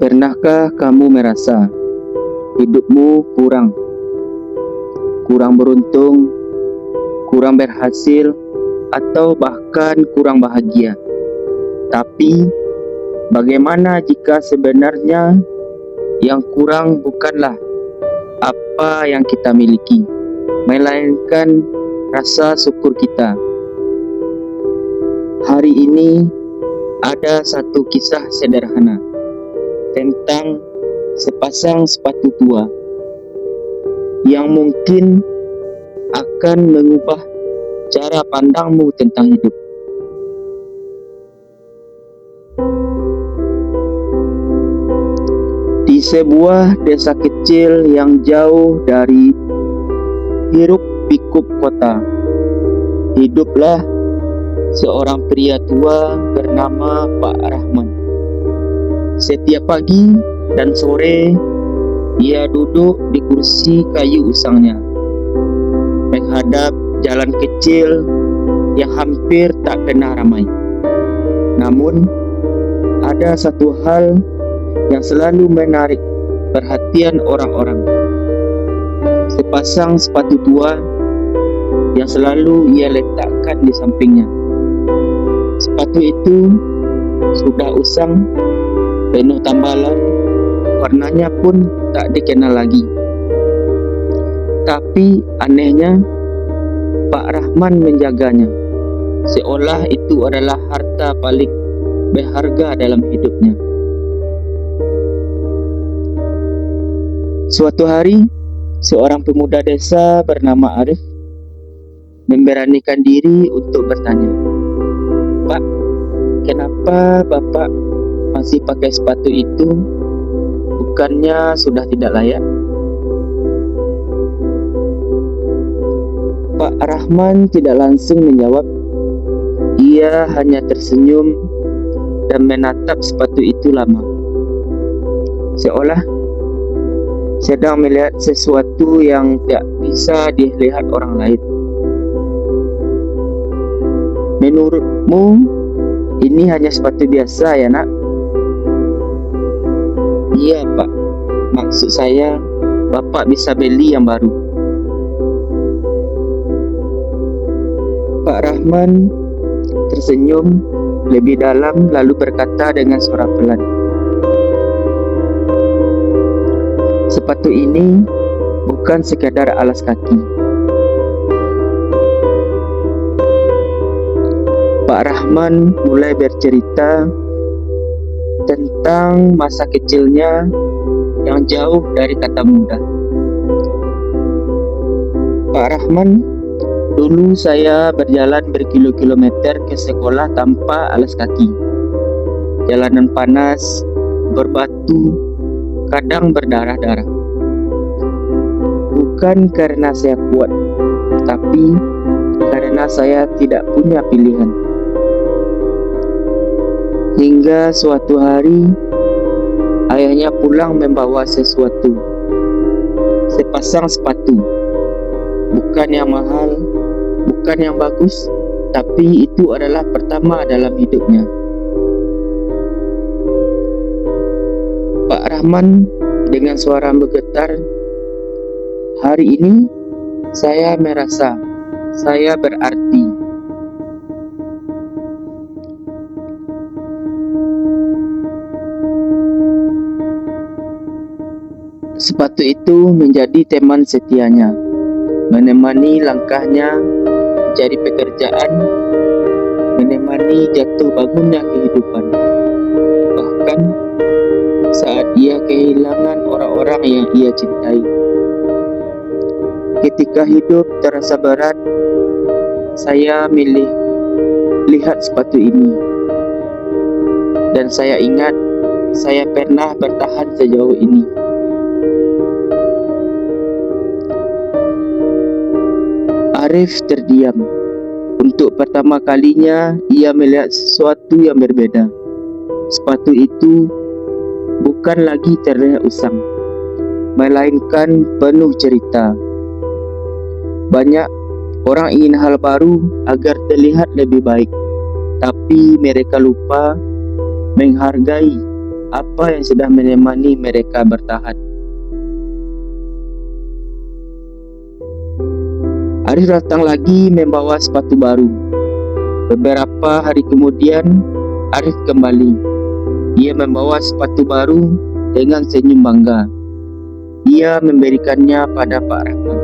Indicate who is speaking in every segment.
Speaker 1: Pernahkah kamu merasa hidupmu kurang beruntung, kurang berhasil, atau bahkan kurang bahagia? Tapi, bagaimana jika sebenarnya yang kurang bukanlah apa yang kita miliki, melainkan rasa syukur kita? Hari ini ada satu kisah sederhana tentang sepasang sepatu tua yang mungkin akan mengubah cara pandangmu tentang hidup. Di sebuah desa kecil yang jauh dari hiruk-pikuk kota, hiduplah seorang pria tua bernama Pak Rahman. Setiap pagi dan sore, ia duduk di kursi kayu usangnya, menghadap jalan kecil yang hampir tak kena ramai. Namun, ada satu hal yang selalu menarik perhatian orang-orang. Sepasang sepatu tua yang selalu ia letakkan di sampingnya. Sepatu itu sudah usang, penuh tambalan, warnanya pun tak dikenal lagi. Tapi anehnya, Pak Rahman menjaganya, seolah itu adalah harta paling berharga dalam hidupnya. Suatu hari, seorang pemuda desa bernama Arif memberanikan diri untuk bertanya, "Pak, kenapa Bapak masih pakai sepatu itu? Bukannya sudah tidak layak?" Pak Rahman tidak langsung menjawab. Ia hanya tersenyum dan menatap sepatu itu lama, seolah sedang melihat sesuatu yang tak bisa dilihat orang lain. "Menurutmu, ini hanya sepatu biasa ya, Nak?" "Iya, Pak. Maksud saya, Bapak bisa beli yang baru." Pak Rahman tersenyum lebih dalam lalu berkata dengan suara pelan, "Sepatu ini bukan sekadar alas kaki." Pak Rahman mulai bercerita tentang masa kecilnya yang jauh dari kata muda. "Pak Rahman, dulu saya berjalan berkilo-kilometer ke sekolah tanpa alas kaki. Jalanan panas, berbatu, kadang berdarah-darah. Bukan karena saya kuat, tapi karena saya tidak punya pilihan. Hingga suatu hari, ayahnya pulang membawa sesuatu. Sepasang sepatu. Bukan yang mahal, bukan yang bagus, tapi itu adalah pertama dalam hidupnya." Pak Rahman dengan suara bergetar, "Hari ini saya merasa saya berarti." Sepatu itu menjadi teman setianya, menemani langkahnya mencari pekerjaan, menemani jatuh bangunnya kehidupan. Bahkan saat ia kehilangan orang-orang yang ia cintai. Ketika hidup terasa berat, saya milih lihat sepatu ini. Dan saya ingat saya pernah bertahan sejauh ini. Arif terdiam. Untuk pertama kalinya, ia melihat sesuatu yang berbeda. Sepatu itu bukan lagi terlihat usang, melainkan penuh cerita. Banyak orang ingin hal baru agar terlihat lebih baik, tapi mereka lupa menghargai apa yang sudah menemani mereka bertahan. Arif datang lagi membawa sepatu baru. Beberapa hari kemudian, Arif kembali. Ia membawa sepatu baru dengan senyum bangga. Ia memberikannya pada Pak Rahman.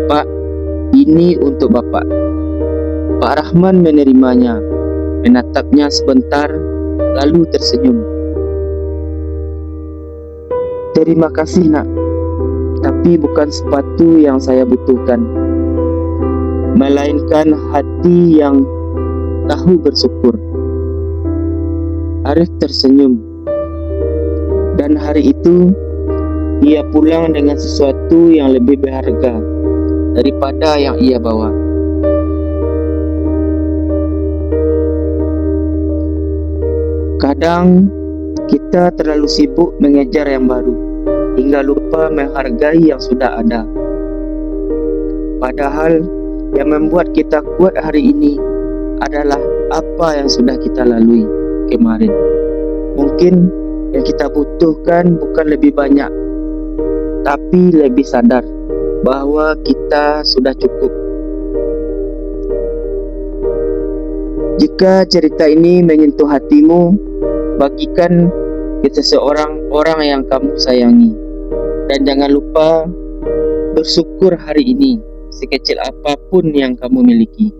Speaker 1: "Pak, ini untuk Bapak." Pak Rahman menerimanya, menatapnya sebentar, lalu tersenyum. "Terima kasih, Nak. Tapi bukan sepatu yang saya butuhkan, melainkan hati yang tahu bersyukur." Arif tersenyum. Dan hari itu, ia pulang dengan sesuatu yang lebih berharga daripada yang ia bawa. Kadang kita terlalu sibuk mengejar yang baru, hingga lupa menghargai yang sudah ada. Padahal yang membuat kita kuat hari ini adalah apa yang sudah kita lalui kemarin. Mungkin yang kita butuhkan bukan lebih banyak, tapi lebih sadar bahwa kita sudah cukup. Jika cerita ini menyentuh hatimu, bagikan ke seseorang orang yang kamu sayangi. Dan jangan lupa bersyukur hari ini, sekecil apapun yang kamu miliki.